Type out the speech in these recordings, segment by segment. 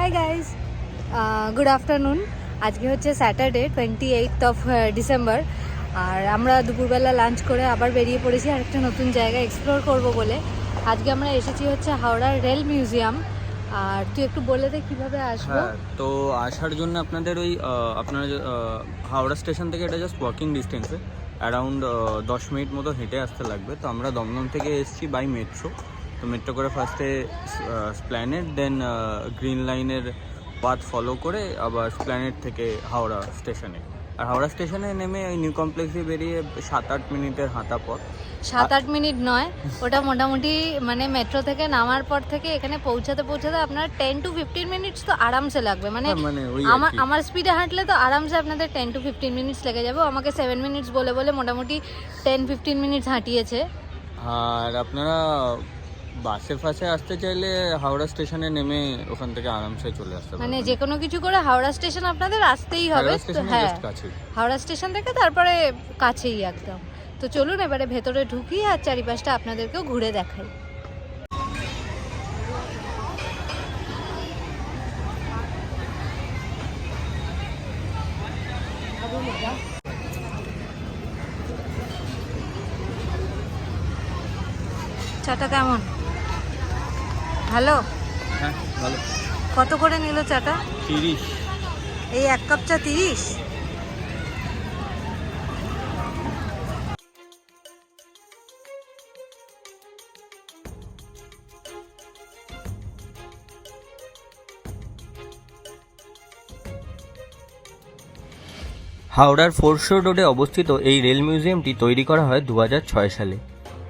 Hi guys, good afternoon. আজকে হচ্ছে Saturday 28th December. আর আমরা দুপুরবেলা লাঞ্চ করে আবার বেরিয়ে পড়েছি আরেকটা নতুন জায়গা এক্সপ্লোর করব বলে। আজকে আমরা এসেছি হচ্ছে হাওড়ার রেল মিউজিয়াম। আর তুই একটু বলে দে কীভাবে আসবো। হ্যাঁ, তো আসার জন্য আপনাদের ওই আপনারা হাওড়া স্টেশন থেকে এটা জাস্ট ওয়াকিং ডিস্টেন্সে অ্যারাউন্ড 10 মিনিট মতো হেঁটে আসতে লাগবে। তো আমরা দমদম থেকে এসেছি বাই মেট্রো। তো মেট্রো করে ফার্স্টে স্প্ল্যানেড, দেন গ্রিন লাইনের পাথ ফলো করে আবার স্প্ল্যানেড থেকে হাওড়া স্টেশনে। আর হাওড়া স্টেশনে নেমে ওই নিউ কমপ্লেক্সে বেরিয়ে 7-8 মিনিটের হাঁটা পথ। 7-8 মিনিট নয়, ওটা মোটামুটি মানে মেট্রো থেকে নামার পর থেকে এখানে পৌঁছাতে আপনার 10 to 15 মিনিটস তো আরামসে লাগবে। মানে আমার স্পিডে হাঁটলে তো আরামসে আপনাদের 10 to 15 মিনিটস লেগে যাবে। আমাকে 7 মিনিটস বলে বলে মোটামুটি 10-15 মিনিটস হাঁটিয়েছে। আর আপনারা বাসে ফাসে আসতে চাইলে হাওড়া স্টেশনে নেমে ওখান থেকে আরামসে চলে আসতে পারবেন। মানে যে কোনো কিছু করে হাওড়া স্টেশন আপনাদের আসতেই হবে। হ্যাঁ, হাওড়া স্টেশন থেকে তারপরে কাছেই একদম। তো চলুন এবারে ভেতরে ঢুকি আর চারিপাশটা আপনাদেরকেও ঘুরে দেখাই। চাটা কেমন? ভালো? হ্যাঁ, ভালো। কত করে নিল চাটা? 30। এই এক কাপ চা 30? হাওড়ার ফোরশো রোডে অবস্থিত এই রেল মিউজিয়ামটি তৈরি করা হয় 2006 সালে।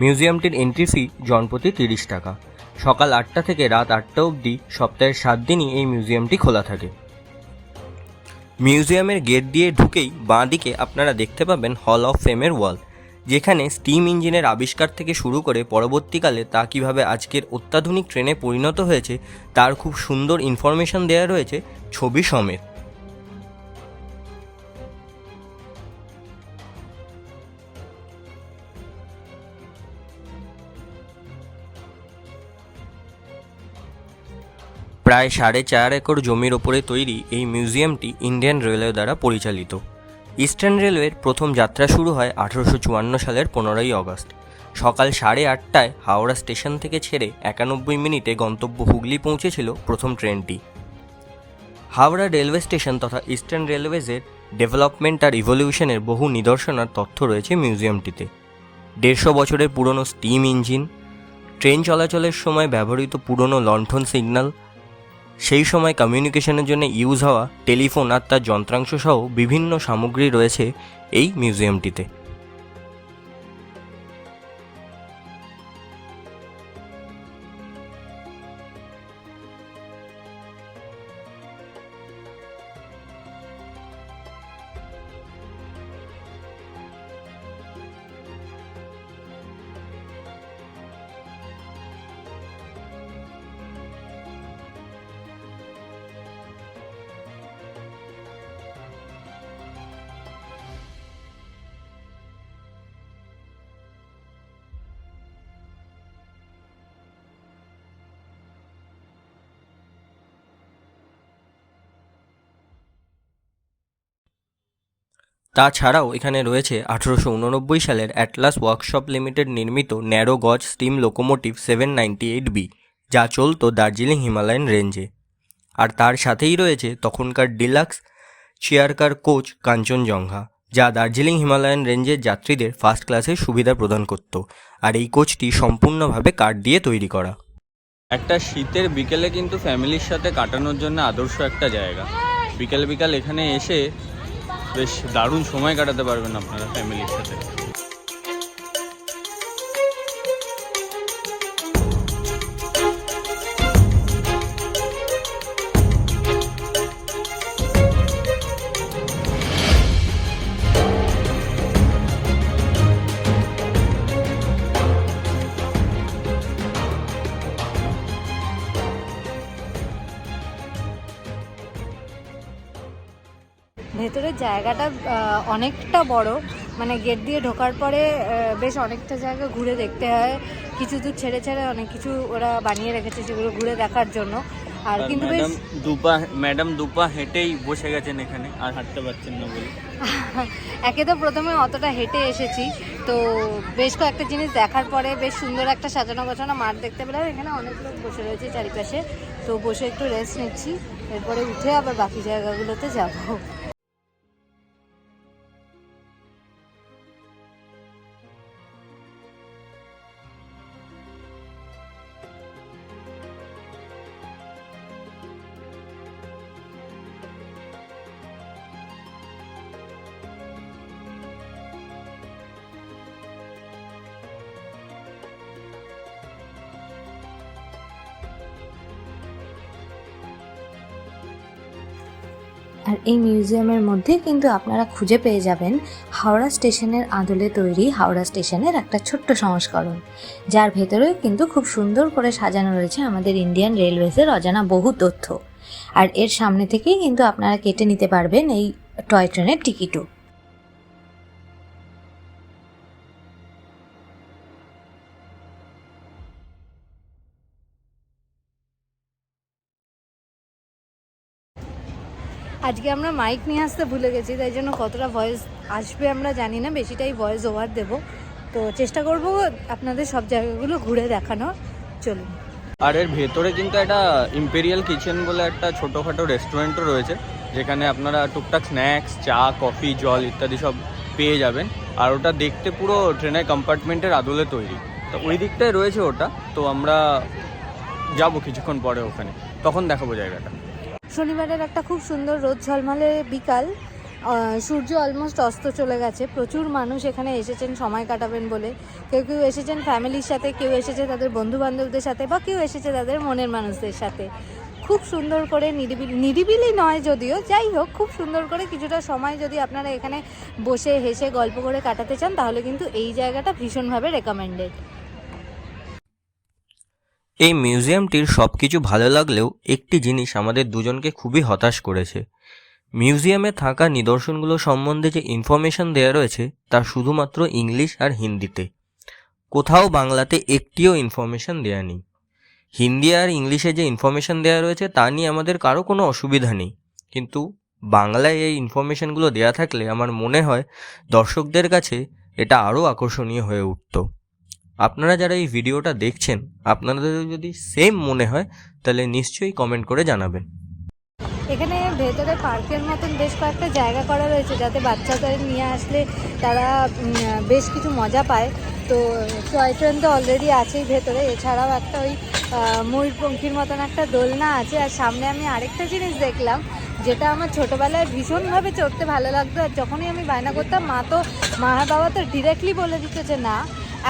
মিউজিয়ামটির এন্ট্রি ফি জনপ্রতি 30 টাকা। সকাল 8টা থেকে রাত 8টা অবধি সপ্তাহের 7 দিনই এই মিউজিয়ামটি খোলা থাকে। মিউজিয়ামের গেট দিয়ে ঢুকেই বাঁ দিকে আপনারা দেখতে পাবেন হল অফ ফেমের ওয়াল, যেখানে স্টিম ইঞ্জিনের আবিষ্কার থেকে শুরু করে পরবর্তীকালে তা কীভাবে আজকের অত্যাধুনিক ট্রেনে পরিণত হয়েছে তার খুব সুন্দর ইনফরমেশন দেওয়া রয়েছে ছবি সমেত। প্রায় 4.5 একর জমির ওপরে তৈরি এই মিউজিয়ামটি ইন্ডিয়ান রেলওয়ে দ্বারা পরিচালিত। ইস্টার্ন রেলওয়ের প্রথম যাত্রা শুরু হয় 1854 সালের 15ই আগস্ট। সকাল 8:30টায় হাওড়া স্টেশন থেকে ছেড়ে 91 মিনিটে গন্তব্য হুগলি পৌঁছেছিল প্রথম ট্রেনটি। হাওড়া রেলওয়ে স্টেশন তথা ইস্টার্ন রেলওয়েজের ডেভেলপমেন্ট আর ইভলিউশনের বহু নিদর্শনার তথ্য রয়েছে মিউজিয়ামটিতে। 150 বছরের পুরনো স্টিম ইঞ্জিন, ট্রেন চলাচলের সময় ব্যবহৃত পুরনো লণ্ঠন সিগন্যাল, সেই সময় কমিউনিকেশনের জন্য ইউজ হওয়া টেলিফোন আর তার যন্ত্রাংশ সহ বিভিন্ন সামগ্রী রয়েছে এই মিউজিয়ামটিতে। তাছাড়াও এখানে রয়েছে 1889 সালের অ্যাটলাস ওয়ার্কশপ লিমিটেড নির্মিত ন্যারো গজ স্টিম লোকোমোটিভ 798B, যা চলত দার্জিলিং হিমালয়ান রেঞ্জে। আর তার সাথেই রয়েছে তখনকার ডিলাক্স চেয়ারকার কোচ কাঞ্চনজঙ্ঘা, যা দার্জিলিং হিমালয়ান রেঞ্জের যাত্রীদের ফার্স্ট ক্লাসের সুবিধা প্রদান করত। আর এই কোচটি সম্পূর্ণভাবে কাঠ দিয়ে তৈরি করা। একটা শীতের বিকেলে কিন্তু ফ্যামিলির সাথে কাটানোর জন্য আদর্শ একটা জায়গা। বিকাল এখানে এসে বেশ দারুণ সময় কাটাতে পারবেন আপনারা ফ্যামিলির সাথে। ভেতরের জায়গাটা অনেকটা বড়, মানে গেট দিয়ে ঢোকার পরে বেশ অনেকটা জায়গা ঘুরে দেখতে হয়। কিছু দূর ছেড়ে ছেড়ে অনেক কিছু ওরা বানিয়ে রেখেছে সেগুলো ঘুরে দেখার জন্য। আর কিন্তু বেশ ম্যাডাম দুপা হেঁটেই বসে গেছেন এখানে, আর হাঁটতে পারছেন না বলে। একে তো প্রথমে অতটা হেঁটে এসেছি, তো বেশ কয়েকটা জিনিস দেখার পরে বেশ সুন্দর একটা সাজানো গোছানো মাঠ দেখতে পেলাম। এখানে অনেক লোক বসে রয়েছে চারিপাশে, তো বসে একটু রেস্ট নিচ্ছি, এরপরে উঠে আবার বাকি জায়গাগুলোতে যাবো। আর এই মিউজিয়ামের মধ্যে কিন্তু আপনারা খুঁজে পেয়ে যাবেন হাওড়া স্টেশনের আদলে তৈরি হাওড়া স্টেশনের একটা ছোট্ট সংস্করণ, যার ভেতরে কিন্তু খুব সুন্দর করে সাজানো রয়েছে আমাদের ইন্ডিয়ান রেলওয়েজের অজানা বহু তথ্য। আর এর সামনে থেকেই কিন্তু আপনারা কেটে নিতে পারবেন এই টয় ট্রেনের টিকিটও। আজকে আমরা মাইক নিয়ে আসতে ভুলে গেছি, তাই জন্য কতটা ভয়েস আসবে আমরা জানি না, বেশিটাই ভয়েস ওভার দেবো। তো চেষ্টা করব আপনাদের সব জায়গাগুলো ঘুরে দেখানো। চলুন। আর এর ভেতরে কিন্তু একটা ইম্পেরিয়াল কিচেন বলে একটা ছোটোখাটো রেস্টুরেন্টও রয়েছে, যেখানে আপনারা টুকটাক স্ন্যাক্স, চা, কফি, জল ইত্যাদি সব পেয়ে যাবেন। আর ওটা দেখতে পুরো ট্রেনের কম্পার্টমেন্টের আদলে তৈরি, তো ওই দিকটায় রয়েছে ওটা। তো আমরা যাব কিছুক্ষণ পরে ওখানে, তখন দেখাবো জায়গাটা। শনিবারের একটা খুব সুন্দর রোদ ঝলমলে বিকাল, সূর্য অলমোস্ট অস্ত চলে গেছে। প্রচুর মানুষ এখানে এসেছেন সময় কাটাবেন বলে। কেউ কেউ এসেছেন ফ্যামিলির সাথে, কেউ এসেছে তাদের বন্ধু বান্ধবদের সাথে, বা কেউ এসেছে তাদের মনের মানুষদের সাথে। খুব সুন্দর করে নিরিবিলি নয় যদিও, যাই হোক খুব সুন্দর করে কিছুটা সময় যদি আপনারা এখানে বসে হেসে গল্প করে কাটাতে চান, তাহলে কিন্তু এই জায়গাটা ভীষণভাবে রেকমেন্ডেড। এই মিউজিয়ামটির সব কিছু ভালো লাগলেও একটি জিনিস আমাদের দুজনকে খুবই হতাশ করেছে। মিউজিয়ামে থাকা নিদর্শনগুলো সম্বন্ধে যে ইনফরমেশন দেওয়া রয়েছে তা শুধুমাত্র ইংলিশ আর হিন্দিতে, কোথাও বাংলাতে একটিও ইনফরমেশন দেওয়া নেই। হিন্দি আর ইংলিশে যে ইনফরমেশন দেওয়া রয়েছে তা নিয়ে আমাদের কারো কোনো অসুবিধা নেই, কিন্তু বাংলায় এই ইনফরমেশনগুলো দেওয়া থাকলে আমার মনে হয় দর্শকদের কাছে এটা আরও আকর্ষণীয় হয়ে উঠত। আপনারা যারা এই ভিডিওটা দেখছেন, আপনাদের যদি সেম মনে হয় তাহলে নিশ্চয়ই কমেন্ট করে জানাবেন। এখানে ভেতরে পার্কের মতন বেশ কয়েকটা জায়গা করা রয়েছে, যাতে বাচ্চাদের নিয়ে আসলে তারা বেশ কিছু মজা পায়। তো টয় ট্রেন তো অলরেডি আছেই ভেতরে, এছাড়াও একটা ওই ময়ূরপঙ্খীর মতন একটা দোলনা আছে। আর সামনে আমি আরেকটা জিনিস দেখলাম, যেটা আমার ছোটোবেলায় ভীষণভাবে চড়তে ভালো লাগতো। আর যখনই আমি বায়না করতাম, মা বাবা তো ডিরেক্টলি বলে দিত যে না,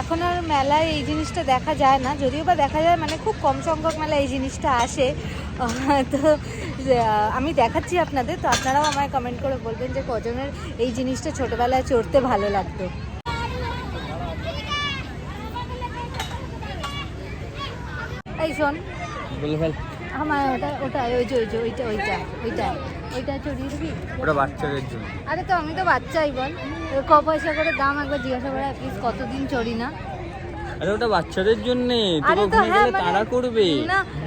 এখন আর মেলায় এই জিনিসটা দেখা যায় না, যদিও বা দেখা যায়, মানে খুব কম সংখ্যক মেলায় এই জিনিসটা আসে। তো আমি দেখাচ্ছি আপনাদের, তো আপনারাও আমায় কমেন্ট করে বলবেন যে কজনের এই জিনিসটা ছোটোবেলায় চড়তে ভালো লাগতো। এই শোন, আমার ওটা ওইটা চড়িয়ে দিবি। ওটা বাচ্চাদের জন্য। আরে তো আমি তো বাচ্চাই, বল ক পয়সা করে দাম একবার জিজ্ঞাসা করে প্লিজ, কতদিন চড়ি না। আরে ওটা বাচ্চাদের জন্য, তোর ওখানে গেলে তাড়া করবে,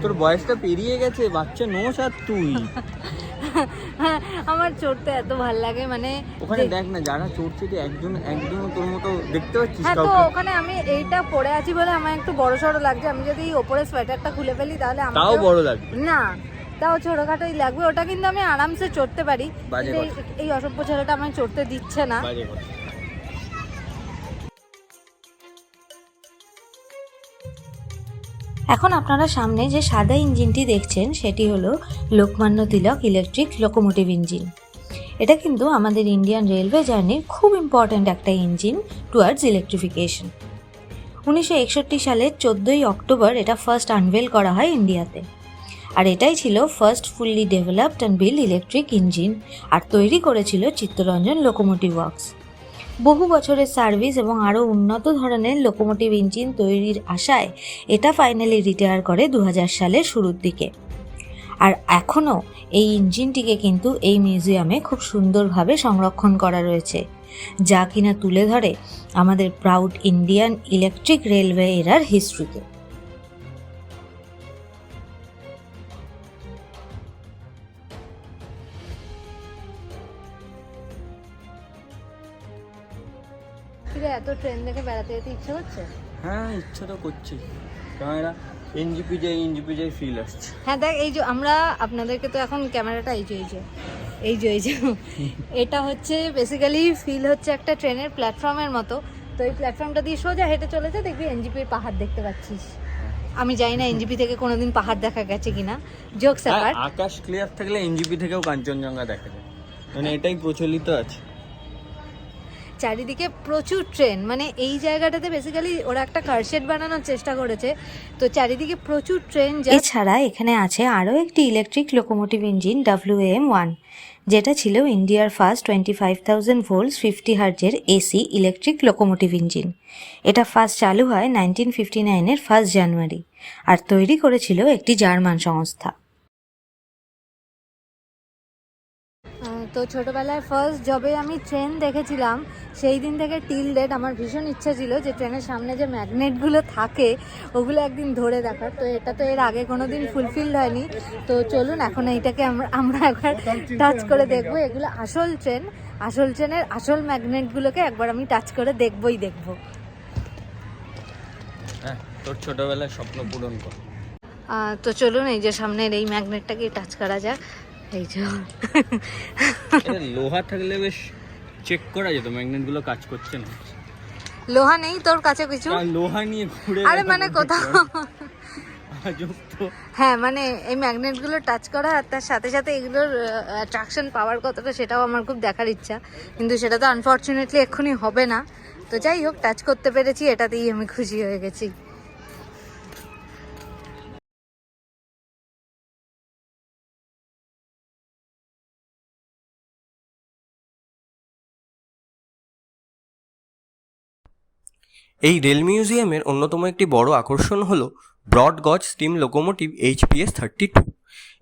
তোর বয়সটা পেরিয়ে গেছে, বাচ্চা নোস আর তুই। আমার চড়তে এত ভাল লাগে, মানে ওখানে দেখ না যারা চড়ছে, একজন তোর মতো দেখতে পাচ্ছিস। হ্যাঁ, তো ওখানে আমি এইটা পরে আছি বলে আমার একটু বড় সড়ো লাগছে। আমি যদি ওপরে সোয়েটারটা খুলে ফেলি তাহলে তাও বড় লাগবে না, তাও ছোটখাটোই লাগবে। ওটা কিন্তু আমি আরামসে চড়তে পারি, এই অসভ্য ছেলেটা আমায় চড়তে দিচ্ছে না। এখন আপনারা সামনে যে সাদা ইঞ্জিনটি দেখছেন সেটি হলো Lokmanya Tilak electric locomotive engine. এটা কিন্তু আমাদের ইন্ডিয়ান রেলওয়ে জার্নির খুব ইম্পর্ট্যান্ট একটা ইঞ্জিন টুয়ার্ডস ইলেকট্রিফিকেশন। 1961 সালের 14ই অক্টোবর এটা ফার্স্ট আনভেল করা হয় ইন্ডিয়াতে। আর এটাই ছিল first fully developed and build electric engine, আর তৈরি করেছিল চিত্তরঞ্জন লোকোমোটিভ ওয়ার্কস। বহু বছরের সার্ভিস এবং আরও উন্নত ধরনের লোকোমোটিভ ইঞ্জিন তৈরির আশায় এটা ফাইনালি রিটায়ার করে 2000 সালের শুরুর দিকে। আর এখনও এই ইঞ্জিনটিকে কিন্তু এই মিউজিয়ামে খুব সুন্দরভাবে সংরক্ষণ করা রয়েছে। যা কিনা তুলে ধরে আমাদের প্রাউড ইন্ডিয়ান ইলেকট্রিক রেলওয়ে এরার হিস্ট্রিকে। এত ট্রেন দেখে বেড়াতে যেতে ইচ্ছে হচ্ছে? হ্যাঁ, ইচ্ছা তো করছি, কারণ এরা এনজিপি যাই ফিল আসছে। হ্যাঁ দেখ, এই যে আমরা আপনাদেরকে তো এখন ক্যামেরাটা এই যে এটা হচ্ছে বেসিক্যালি ফিল হচ্ছে একটা ট্রেনের প্ল্যাটফর্মের মতো। তো এই প্ল্যাটফর্মটা দিয়ে সোজা হেঁটে চলেছে, দেখবি এনজিপির পাহাড় দেখতে পাচ্ছিস। আমি জানি না এনজিপি থেকে কোনোদিন পাহাড় দেখা গেছে কিনা, জোকস অ্যাপার্ট। আকাশ ক্লিয়ার থাকলে এনজিপি থেকেও কাঞ্চনজঙ্ঘা দেখা যায়, মানে এটাই প্রচলিত আছে। চারিদিকে প্রচুর ট্রেন, মানে এই জায়গাটাতে বেসিক্যালি ওরা একটা কারশেড বানানোর চেষ্টা করেছে, তো চারিদিকে প্রচুর ট্রেন। এছাড়া এখানে আছে আরও একটি ইলেকট্রিক লোকোমোটিভ ইঞ্জিন WAM-1, যেটা ছিল ইন্ডিয়ার ফার্স্ট 25,000 ভোল্টস 50 হার্জের এসি ইলেকট্রিক লোকোমোটিভ ইঞ্জিন। এটা ফার্স্ট চালু হয় 1959-এর 1 জানুয়ারি, আর তৈরি করেছিল একটি জার্মান সংস্থা। তো ছোটোবেলায় ফার্স্ট যবে আমি ট্রেন দেখেছিলাম, সেই দিন থেকে টিল ডেট আমার ভীষণ ইচ্ছা ছিল যে ট্রেনের সামনে যে ম্যাগনেটগুলো থাকে ওগুলো একদিন ধরে দেখার। তো এটা তো এর আগে কোনো দিন ফুলফিলড হয়নি, তো চলুন এখন এইটাকে আমরা একবার টাচ করে দেখবো। এগুলো আসল ট্রেনের আসল ম্যাগনেটগুলোকে একবার আমি টাচ করে দেখবই দেখবো। হ্যাঁ, তোর ছোটবেলার স্বপ্ন পূরণ কর। তো চলুন এই যে সামনের এই ম্যাগনেটটাকে টাচ করা যাক। এই যে লোহা থাকলে বেশ চেক করা যেত ম্যাগনেটগুলো কাজ করছে না। লোহা নেই তোর কাছে কিছু? লোহা নিয়ে ঘুরে, আরে মানে কোথাও তো হ্যাঁ, মানে এই ম্যাগনেটগুলো টাচ করা আর তার সাথে সাথে এগুলোর অ্যাট্রাকশন পাওয়ার কতটা সেটাও আমার খুব দেখার ইচ্ছা, কিন্তু সেটা তো আনফর্চুনেটলি এক্ষুনি হবে না। তো যাই হোক, টাচ করতে পেরেছি, এটাতেই আমি খুশি হয়ে গেছি। এই রেল মিউজিয়ামের অন্যতম একটি বড় আকর্ষণ হল ব্রড গজ স্টিম লোকোমোটিভ HPS-32।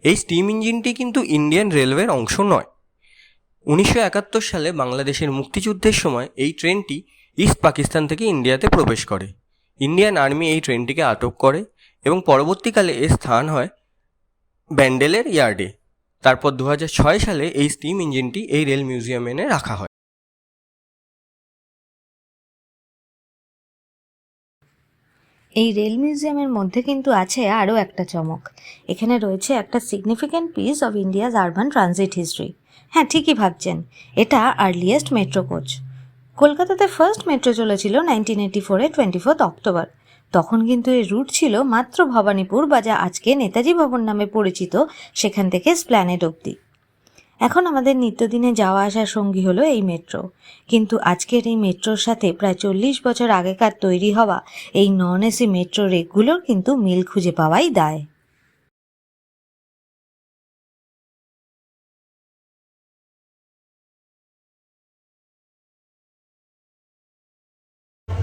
এই স্টিম ইঞ্জিনটি কিন্তু ইন্ডিয়ান রেলওয়ের অংশ নয়। 1971 সালে বাংলাদেশের মুক্তিযুদ্ধের সময় এই ট্রেনটি ইস্ট পাকিস্তান থেকে ইন্ডিয়াতে প্রবেশ করে। ইন্ডিয়ান আর্মি এই ট্রেনটিকে আটক করে এবং পরবর্তীকালে এর স্থান হয় ব্যান্ডেলের ইয়ার্ডে। তারপর 2006 সালে এই স্টিম ইঞ্জিনটি এই রেল মিউজিয়ামে এনে রাখা হয়। এই রেল মিউজিয়ামের মধ্যে কিন্তু আছে আরও একটা চমক। এখানে রয়েছে একটা significant piece of India's urban transit history. হ্যাঁ, ঠিকই ভাবছেন, এটা আর্লিয়েস্ট মেট্রো কোচ। কলকাতাতে ফার্স্ট মেট্রো চলেছিল 1984-এ 24 অক্টোবর। তখন কিন্তু এর রুট ছিল মাত্র ভবানীপুর, বা যা আজকে নেতাজি ভবন নামে পরিচিত, সেখান থেকে স্প্ল্যানেড অবধি। এখন আমাদের নিত্যদিনে যাওয়া আসার সঙ্গী হলো এই মেট্রো, কিন্তু আজকের এই মেট্রোর সাথে প্রায় 40 বছর আগেকার তৈরি হওয়া এই নন এসি মেট্রো রেকগুলোর কিন্তু মিল খুঁজে পাওয়াই দায়।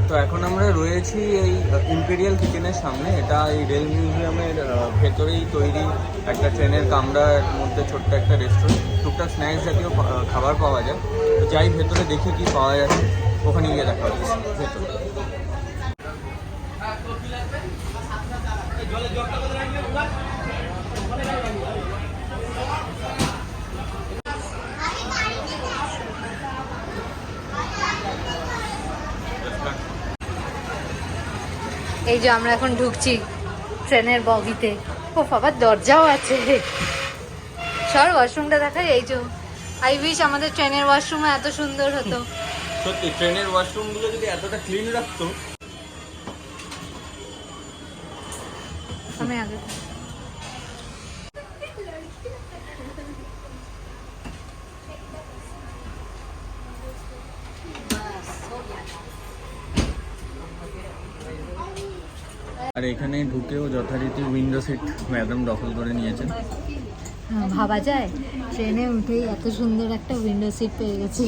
তো এখন আমরা রয়েছি এই ইম্পেরিয়াল কিচেনের সামনে। এটা এই রেল মিউজিয়ামের ভেতরেই তৈরি একটা ট্রেনের কামরার মধ্যে ছোট্ট একটা রেস্টুরেন্ট। টুকটাক স্ন্যাক্স জাতীয় খাবার পাওয়া যায়। তো যাই ভেতরে দেখি কি পাওয়া যাচ্ছে, ওখানে গিয়ে দেখা হচ্ছে ভেতরে। এই যে আমরা এখন ঢুকছি ট্রেনের বগিতে। ও বাবা, দরজাও আছে। সর ওয়াশরুমটা দেখায়। এই যে আই উইশ আমাদের ট্রেনের ওয়াশরুমে এত সুন্দর হতো। সত্যি ট্রেনের ওয়াশরুমগুলো যদি এতটা ক্লিন রাখতো। আমি আগে আর এখানে ঢুকেও যথারীতি উইন্ডো সিট ম্যাডাম দখল করে নিয়েছেন। ভাবা যায় ট্রেনে উঠেই এত সুন্দর একটা উইন্ডো সিট পেয়ে গেছি,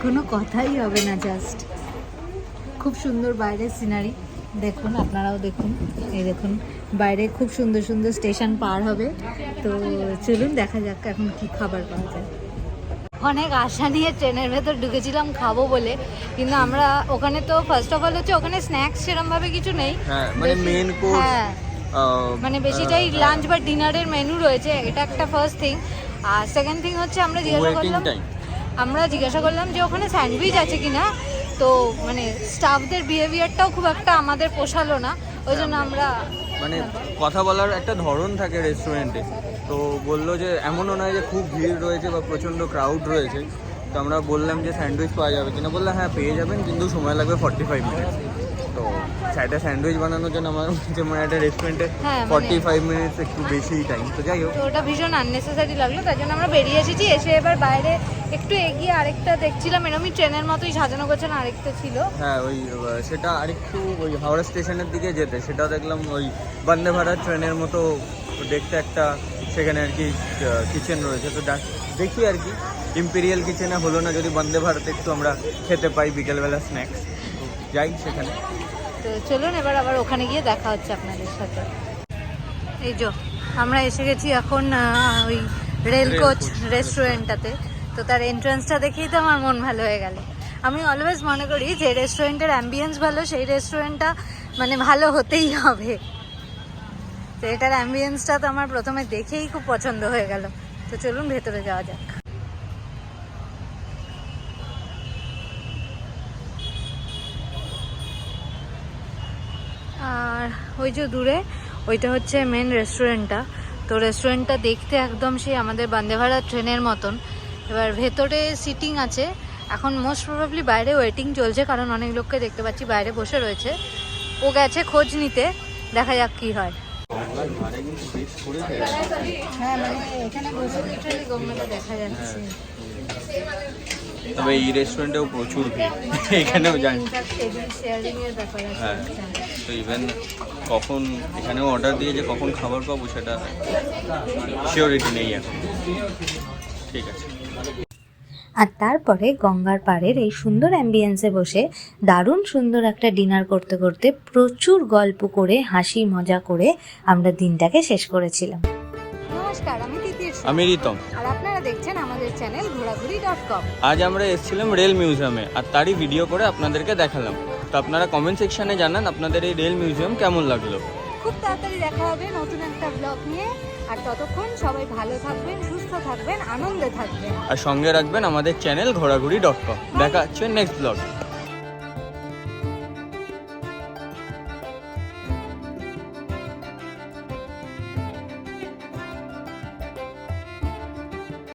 কোনো কথাই হবে না। জাস্ট খুব সুন্দর বাইরের সিনারি দেখুন, আপনারাও দেখুন। এই দেখুন বাইরে খুব সুন্দর সুন্দর স্টেশন পার হবে। তো চলুন দেখা যাক এখন কি খাবার পাওয়া যায়। অনেক আশা নিয়ে ট্রেনের ভেতর ঢুকেছিলাম খাবো বলে, কিন্তু আমরা ওখানে তো ফার্স্ট অফ অল হচ্ছে ওখানে স্ন্যাক্স সেরকমভাবে কিছু নেই। হ্যাঁ মানে মেন কোর্স, হ্যাঁ মানে বেশিটাই লাঞ্চ বা ডিনারের মেনু রয়েছে, এটা একটা ফার্স্ট থিং। আর সেকেন্ড থিং হচ্ছে আমরা জিজ্ঞাসা করলাম যে ওখানে স্যান্ডউইচ আছে কিনা, তো মানে স্টাফদের বিহেভিয়ারটাও খুব একটা আমাদের পোষালো না, ওই জন্য আমরা মানে কথা বলার একটা ধরন থাকে রেস্টুরেন্টে, তো বললো যে এমনও নয় যে খুব ভিড় রয়েছে বা প্রচণ্ড ক্রাউড রয়েছে। তো আমরা বললাম যে স্যান্ডউইচ পাওয়া যাবে কিনা, বললো হ্যাঁ পেয়ে যাবেন, কিন্তু সময় লাগবে 45 মিনিট। তো একটা স্যান্ডউইচ বানানোর জন্য আমার যেমন একটা রেস্টুরেন্টে 45 মিনিটস একটু বেশি টাইম, তো যাই হোক তো ওটা ভীষণ আননেসেসারি লাগলো, তাই জন্য আমরা বেরিয়ে এসেছি। এসে এবার বাইরে একটু এগিয়ে আরেকটা দেখছিলাম, এরকমই ট্রেনের মতোই সাজানো গোছানো আরেকটা ছিল। হ্যাঁ ওই সেটা আরেকটু ওই হাওড়া স্টেশনের দিকে যেতে, সেটা দেখলাম ওই বন্দে ভারত ট্রেনের মতো দেখতে একটা, সেখানে আর কি কিচেন রয়েছে। তো দেখি আর কি ইম্পেরিয়াল কিচেনে হলো না, যদি বন্দে ভারত একটু আমরা খেতে পাই বিকেলবেলা স্ন্যাক্স, তো যাই সেখানে। তো চলুন এবার আবার ওখানে গিয়ে দেখা হচ্ছে আপনাদের সাথে। এই যে আমরা এসে গেছি এখন ওই রেল কোচ রেস্টুরেন্টটাতে। তো তার এন্ট্রান্সটা দেখেই তো আমার মন ভালো হয়ে গেল। আমি অলওয়েজ মনে করি যে রেস্টুরেন্টের অ্যাম্বিয়েন্স ভালো, সেই রেস্টুরেন্টটা মানে ভালো হতেই হবে। তো এটার অ্যাম্বিয়েন্সটা তো আমার প্রথমে দেখেই খুব পছন্দ হয়ে গেল। তো চলুন ভেতরে যাওয়া যাক। আর ওই যে দূরে ওইটা হচ্ছে মেন রেস্টুরেন্টটা। তো রেস্টুরেন্টটা দেখতে একদম সেই আমাদের বন্দে ভারত ট্রেনের মতন। এবার ভেতরে সিটিং আছে, এখন মোস্ট প্রবাবলি বাইরে ওয়েটিং চলছে, কারণ অনেক লোককে দেখতে পাচ্ছি বাইরে বসে রয়েছে। ও গেছে খোঁজ নিতে, দেখা যাক কি হয়। হ্যাঁ মানে এখানে বসে দেখা যাচ্ছে। তবে এই রেস্টুরেন্টেও প্রচুর ভিড়, এখানেও জানি। হ্যাঁ তো ইভেন কখন এখানেও অর্ডার দিয়ে যে কখন খাবার পাবো সেটা শিওরিটি নেই এখন। ঠিক আছে। আর তারপরে গঙ্গার পাড়ের এই সুন্দর অ্যাম্বিয়েন্সে বসে দারুণ সুন্দর একটা ডিনার করতে করতে প্রচুর গল্প করে হাসি মজা করে আমরা দিনটাকে শেষ করেছিলাম। নমস্কার, আমি তিতির, আমি রিতম, আর আপনারা দেখছেন আমাদের চ্যানেল ঘোরাঘুরি.com। আজ আমরা এসেছিলাম রেল মিউজিয়ামে, আর তারই ভিডিও করে আপনাদেরকে দেখালাম। তো আপনারা কমেন্ট সেকশনে জানান আপনাদের এই রেল মিউজিয়াম কেমন লাগলো। খুব তাড়াতাড়ি দেখা হবে নতুন একটা ব্লগ নিয়ে। আর ততক্ষণ সবাই ভালো থাকবেন, সুস্থ থাকবেন, আনন্দে থাকবেন, আর সঙ্গে রাখবেন আমাদের চ্যানেল ঘোরাঘুরি.com। দেখা হচ্ছে নেক্সট ব্লগ।